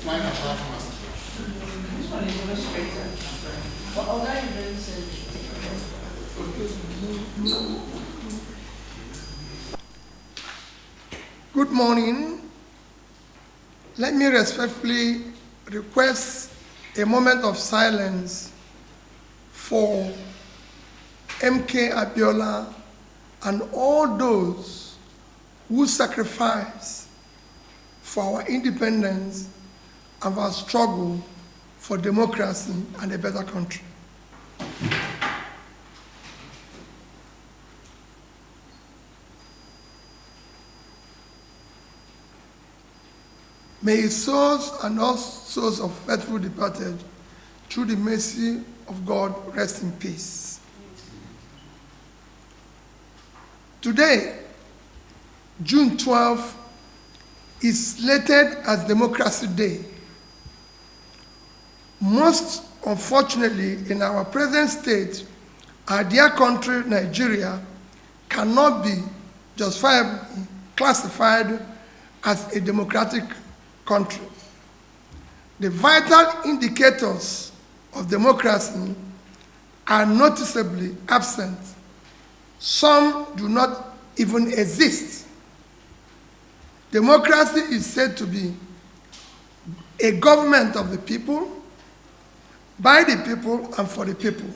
Good morning. Let me respectfully request a moment of silence for MK Abiola and all those who sacrifice for our independence and our struggle for democracy and a better country. May his souls and all souls of faithful departed, through the mercy of God, rest in peace. Today, June 12, is slated as Democracy Day. Most unfortunately, in our present state, our dear country, Nigeria, cannot be justifiably classified as a democratic country. The vital indicators of democracy are noticeably absent. Some do not even exist. Democracy is said to be a government of the people, by the people, and for the people.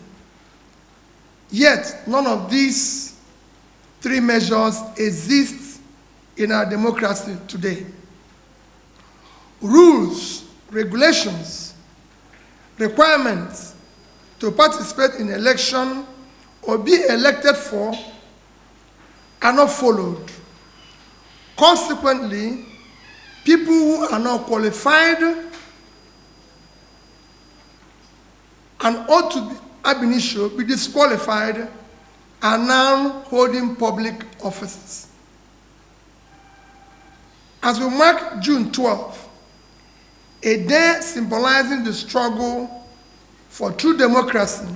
Yet, none of these three measures exist in our democracy today. Rules, regulations, requirements to participate in election or be elected for are not followed. Consequently, people who are not qualified and ought to be ab initio be disqualified are now holding public offices. As we mark June 12, a day symbolizing the struggle for true democracy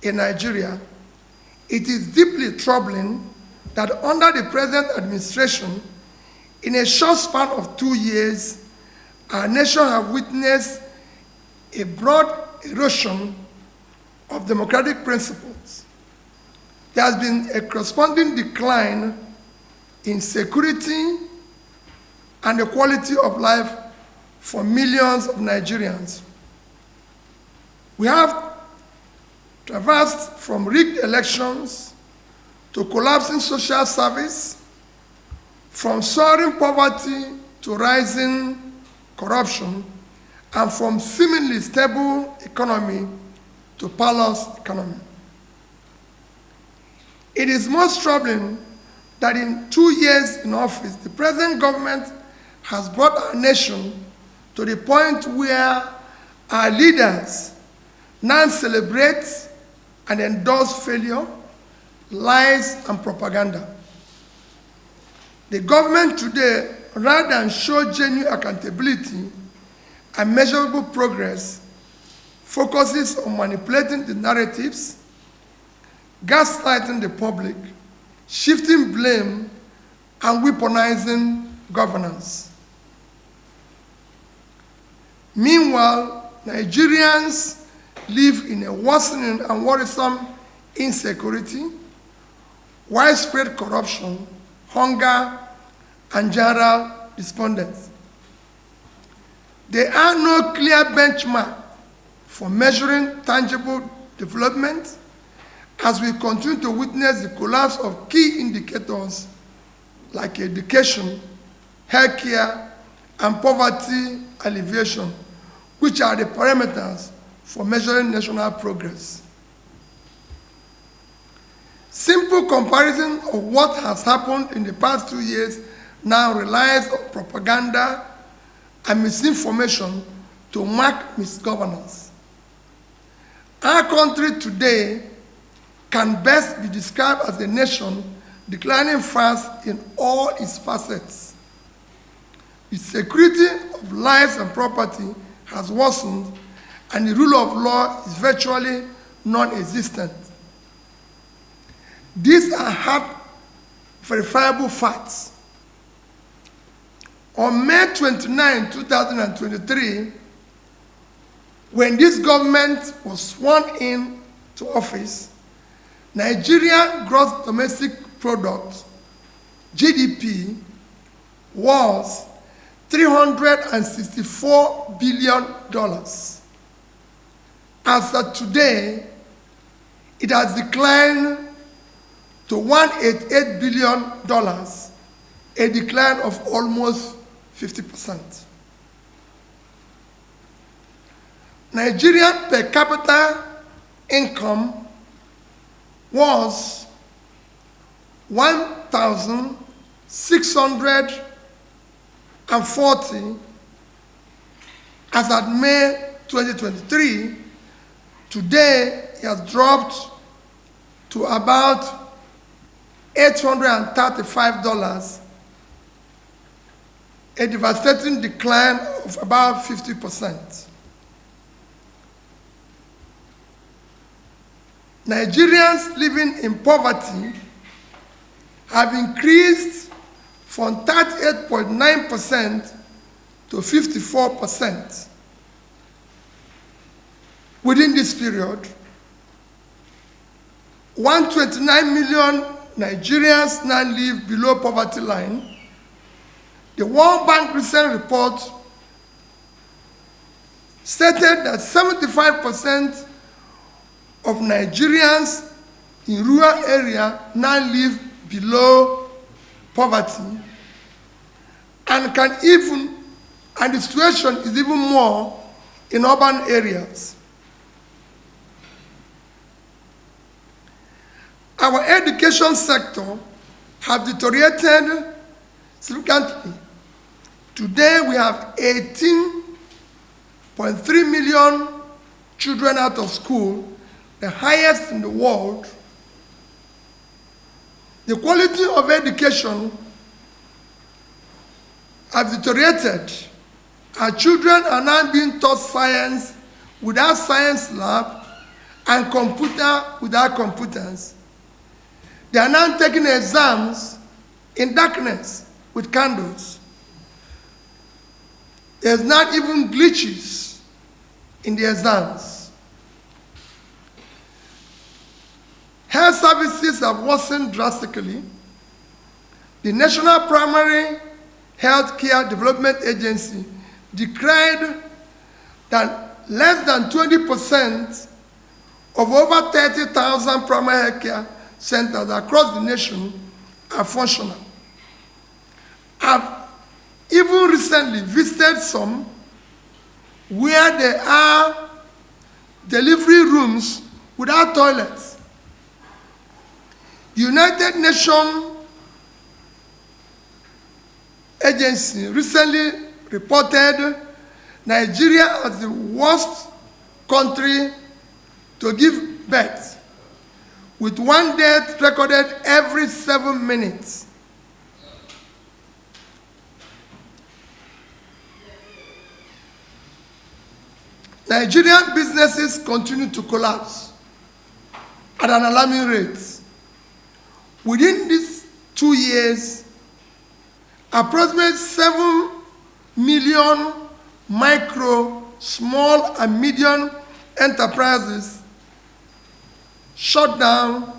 in Nigeria, it is deeply troubling that under the present administration, in a short span of 2 years, our nation has witnessed a broad erosion of democratic principles. There has been a corresponding decline in security and the quality of life for millions of Nigerians. We have traversed from rigged elections to collapsing social service, from soaring poverty to rising corruption, and from seemingly stable economy to parlous economy. It is most troubling that in 2 years in office, the present government has brought our nation to the point where our leaders now celebrate and endorse failure, lies, and propaganda. The government today, rather than show genuine accountability and measurable progress, focuses on manipulating the narratives, gaslighting the public, shifting blame, and weaponizing governance. Meanwhile, Nigerians live in a worsening and worrisome insecurity, widespread corruption, hunger, and general despondence. There are no clear benchmarks for measuring tangible development as we continue to witness the collapse of key indicators like education, healthcare, and poverty alleviation, which are the parameters for measuring national progress. Simple comparison of what has happened in the past 2 years now relies on propaganda and misinformation to mark misgovernance. Our country today can best be described as a nation declining fast in all its facets. The security of lives and property has worsened, and the rule of law is virtually non-existent. These are hard, verifiable facts. On May 29, 2023, when this government was sworn in to office, Nigeria gross domestic product, GDP, was $364 billion. As of today, it has declined to $188 billion, a decline of almost 50%. Nigerian per capita income was $1,640 as at May 2023. Today, it has dropped to about $835, a devastating decline of about 50%. Nigerians living in poverty have increased from 38.9% to 54%. Within this period, 129 million Nigerians now live below poverty line. The World Bank recent report stated that 75% of Nigerians in rural areas now live below poverty, and the situation is even more in urban areas. Our education sector has deteriorated significantly. Today we have 18.3 million children out of school, the highest in the world. The quality of education has deteriorated. Our children are now being taught science without science lab and computer without computers. They are now taking exams in darkness with candles. There's not even glitches in the exams. Health services have worsened drastically. The National Primary Health Care Development Agency declared that less than 20% of over 30,000 primary health care centers across the nation are functional. I've even recently visited some where there are delivery rooms without toilets. The United Nations Agency recently reported Nigeria as the worst country to give birth, with one death recorded every 7 minutes. Nigerian businesses continue to collapse at an alarming rate. Within these 2 years, approximately 7 million micro, small, and medium enterprises shut down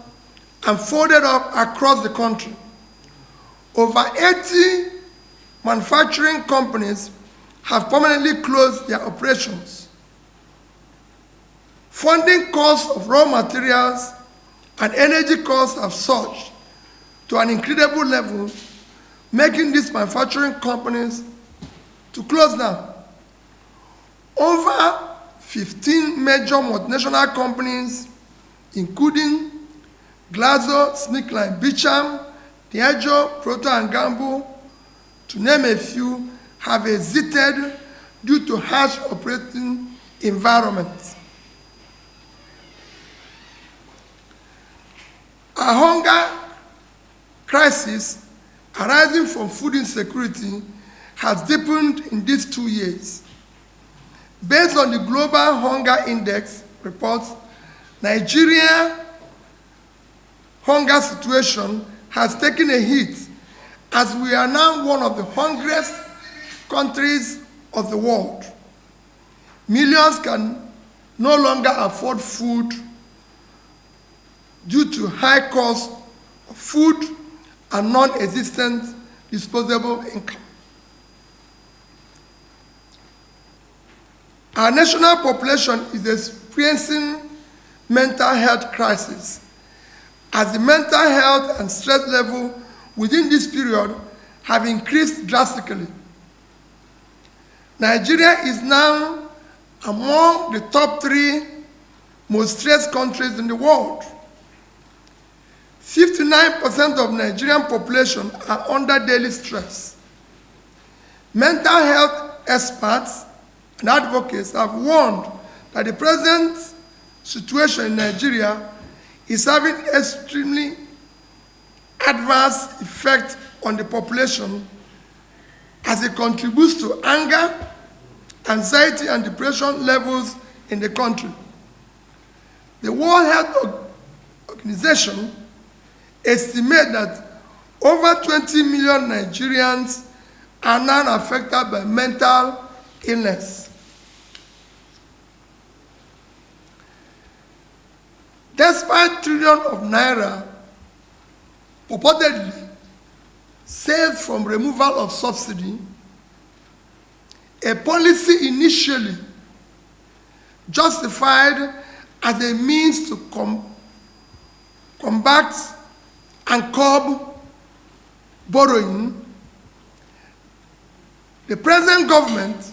and folded up across the country. Over 80 manufacturing companies have permanently closed their operations. Funding costs of raw materials and energy costs have surged to an incredible level, making these manufacturing companies to close down. Over 15 major multinational companies, including GlaxoSmithKline, Beecham, Diageo, Procter & Gamble, to name a few, have exited due to harsh operating environments. A hunger crisis arising from food insecurity has deepened in these 2 years. Based on the Global Hunger Index report, Nigeria's hunger situation has taken a hit, as we are now one of the hungriest countries of the world, millions can no longer afford food due to high cost of food and non-existent disposable income. Our national population is experiencing mental health crisis as the mental health and stress level within this period have increased drastically. Nigeria is now among the top 3 most stressed countries in the world. 59% of Nigerian population are under daily stress. Mental health experts and advocates have warned that the present situation in Nigeria is having extremely adverse effect on the population as it contributes to anger, anxiety, and depression levels in the country. The World Health Organization estimates that over 20 million Nigerians are now affected by mental illness. Despite trillions of naira purportedly saved from removal of subsidy, a policy initially justified as a means to combat and curb borrowing, the present government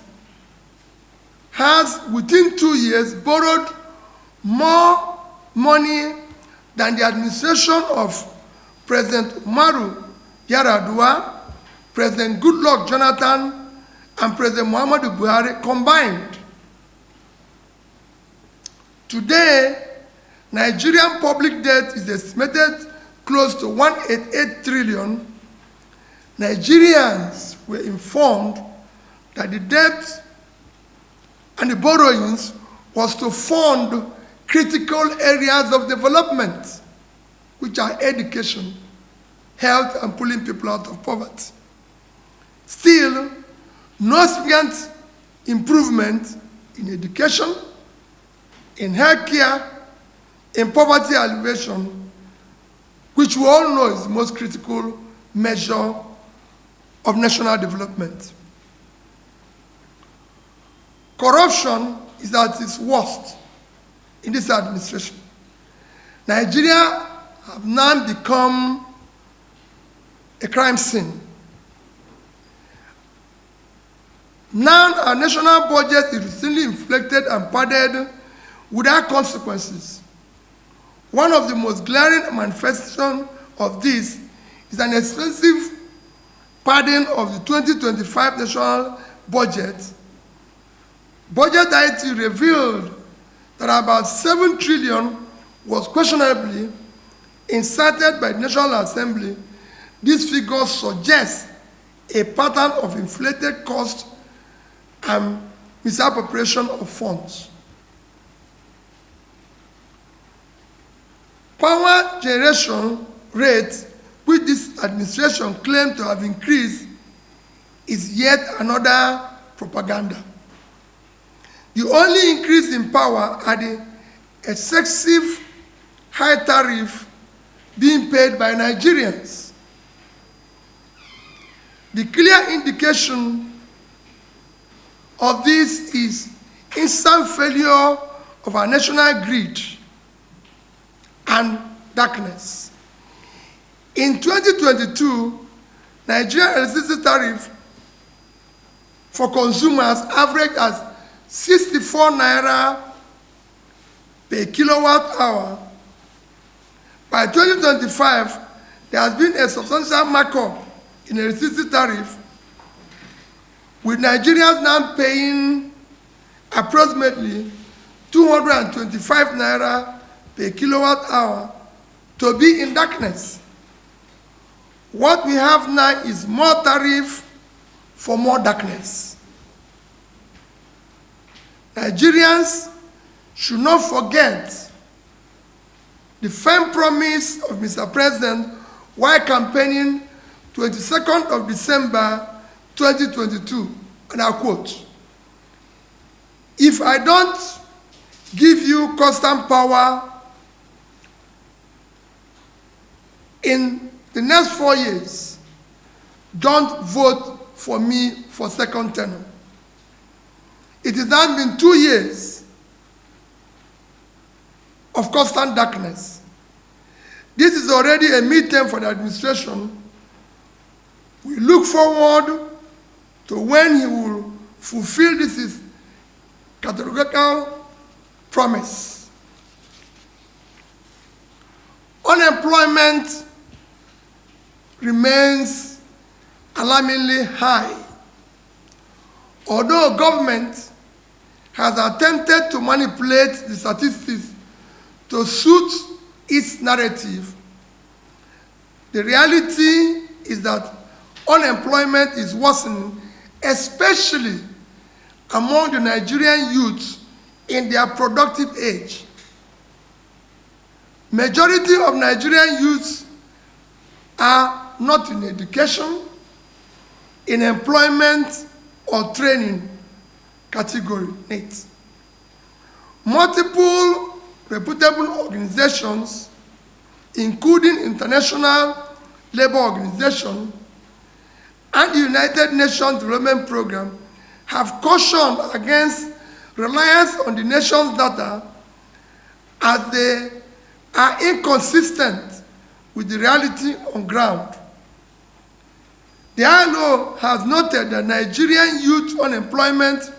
has, within 2 years, borrowed more money than the administration of President Umaru Yar'Adua, President Goodluck Jonathan, and President Muhammadu Buhari combined. Today, Nigerian public debt is estimated close to 188 trillion. Nigerians were informed that the debt and the borrowings was to fund critical areas of development, which are education, health, and pulling people out of poverty. Still, no significant improvement in education, in healthcare, in poverty alleviation, which we all know is the most critical measure of national development. Corruption is at its worst in this administration. Nigeria have now become a crime scene. Now our national budget is routinely inflated and padded without consequences. One of the most glaring manifestations of this is an extensive padding of the 2025 national budget. Budget IT revealed that about 7 trillion was questionably inserted by the National Assembly. These figures suggest a pattern of inflated cost and misappropriation of funds. Power generation rate, which this administration claimed to have increased, is yet another propaganda. The only increase in power are the excessive high tariff being paid by Nigerians. The clear indication of this is instant failure of our national grid and darkness. In 2022, Nigerian electricity tariff for consumers averaged as 64 naira per kilowatt hour. By 2025, there has been a substantial markup in electricity tariff, with Nigerians now paying approximately 225 naira per kilowatt hour to be in darkness. What we have now is more tariff for more darkness. Nigerians should not forget the firm promise of Mr. President while campaigning 22nd of December 2022 and I quote, "If I don't give you constant power in the next 4 years, don't vote for me for second tenure." It has now been 2 years of constant darkness. This is already a midterm for the administration. We look forward to when he will fulfill this his categorical promise. Unemployment remains alarmingly high. Although government has attempted to manipulate the statistics to suit its narrative, the reality is that unemployment is worsening, especially among the Nigerian youths in their productive age. Majority of Nigerian youths are not in education, in employment, or training category 8. Multiple reputable organizations, including International Labour Organization and the United Nations Development Program, have cautioned against reliance on the nation's data as they are inconsistent with the reality on ground. The ILO has noted that Nigerian youth unemployment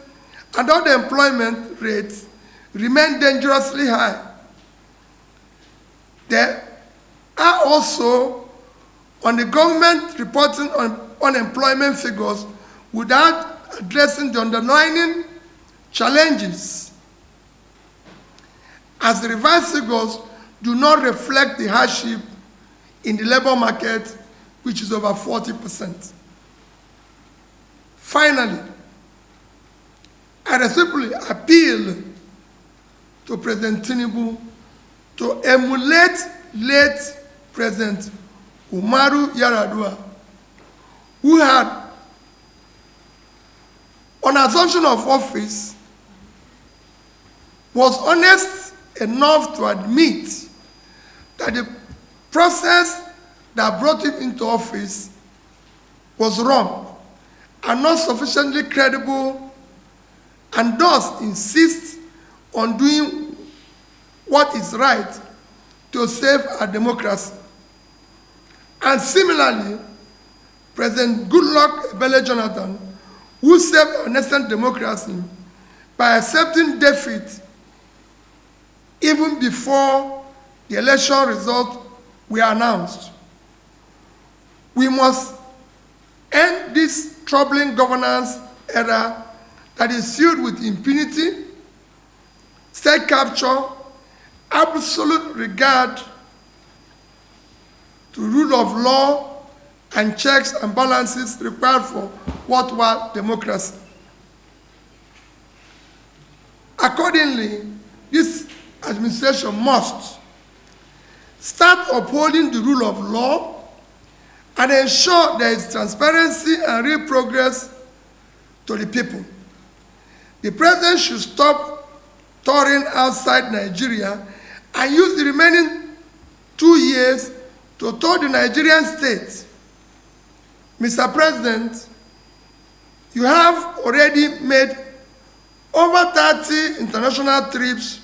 and underemployment rates remain dangerously high. There are also on the government reporting on unemployment figures without addressing the underlying challenges, as the revised figures do not reflect the hardship in the labor market, which is over 40%. Finally, I respectfully appeal to President Tinubu to emulate late President Umaru Yar'Adua, who had, on assumption of office, was honest enough to admit that the process that brought him into office was wrong and not sufficiently credible, and thus insist on doing what is right to save our democracy. And similarly, President Goodluck Ebele Jonathan, who saved our nascent democracy by accepting defeat even before the election results were announced. We must end this troubling governance era that is filled with impunity, state capture, absolute regard to rule of law, and checks and balances required for worthwhile democracy. Accordingly, this administration must start upholding the rule of law and ensure there is transparency and real progress to the people. The president should stop touring outside Nigeria and use the remaining 2 years to tour the Nigerian state. Mr. President, you have already made over 30 international trips,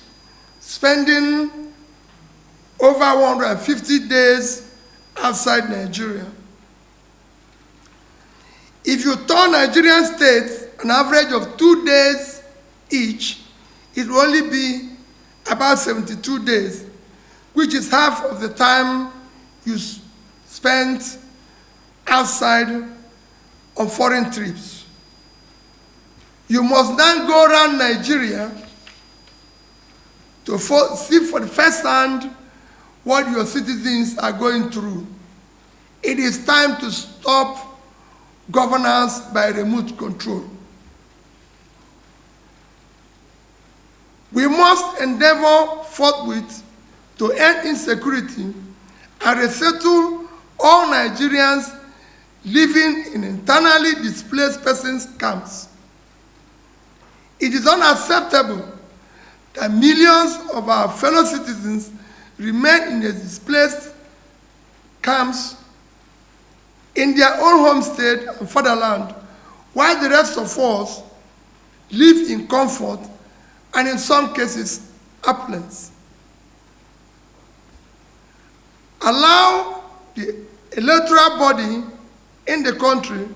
spending over 150 days outside Nigeria. If you tour Nigerian states an average of 2 days each, it will only be about 72 days, which is half of the time you spent outside on foreign trips. You must then go around Nigeria to see for the first hand what your citizens are going through. It is time to stop governance by remote control. We must endeavor forthwith to end insecurity and resettle all Nigerians living in internally displaced persons camps. It is unacceptable that millions of our fellow citizens remain in the displaced camps in their own home state and fatherland, while the rest of us live in comfort and in some cases opulence. Allow the electoral body in the country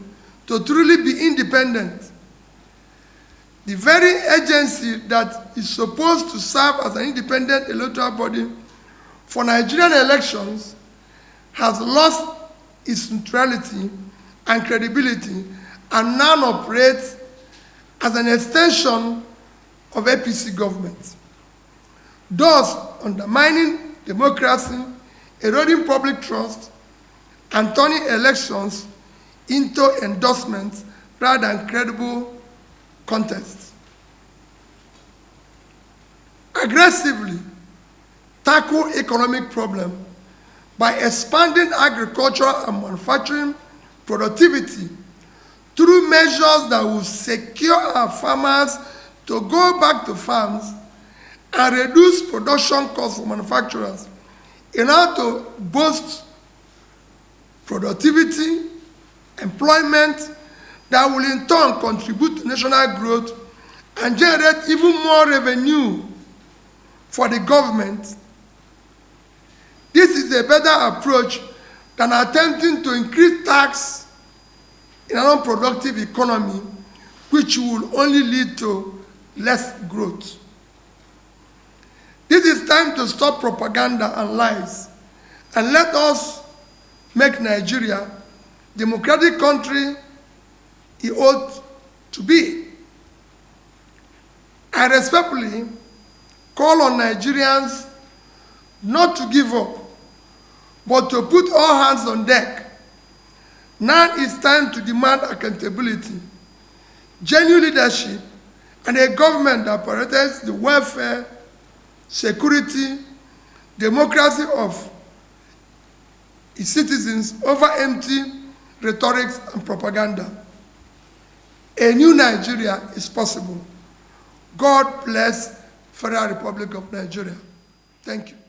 to truly be independent. The very agency that is supposed to serve as an independent electoral body for Nigerian elections has lost its neutrality and credibility and now operates as an extension of APC government, thus undermining democracy, eroding public trust, and turning elections into endorsements rather than credible contests. Aggressively tackle economic problems by expanding agricultural and manufacturing productivity through measures that will secure our farmers to go back to farms and reduce production costs for manufacturers in order to boost productivity, employment that will in turn contribute to national growth and generate even more revenue for the government. This is a better approach than attempting to increase tax in an unproductive economy, which will only lead to less growth. This is time to stop propaganda and lies, and let us make Nigeria the democratic country it ought to be. I respectfully call on Nigerians not to give up, but to put all hands on deck. Now it's time to demand accountability, genuine leadership, and a government that prioritizes the welfare, security, democracy of its citizens over empty rhetoric and propaganda. A new Nigeria is possible. God bless Federal Republic of Nigeria. Thank you.